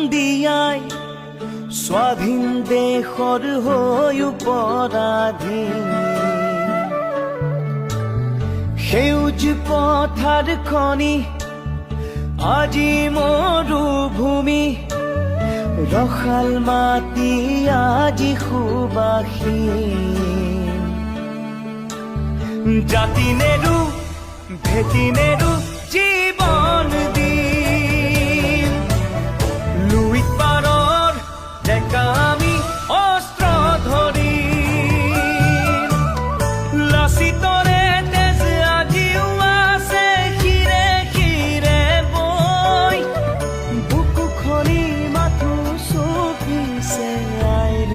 দিয়াই স্বাধীন দেশৰ হৈ পৰাধীন সেউজ পথাৰ খনি আজি মৰুভূমি ৰসাল মাটি আজি সুবাসীন জাতি নেৰু ভেটি নেৰু জীৱন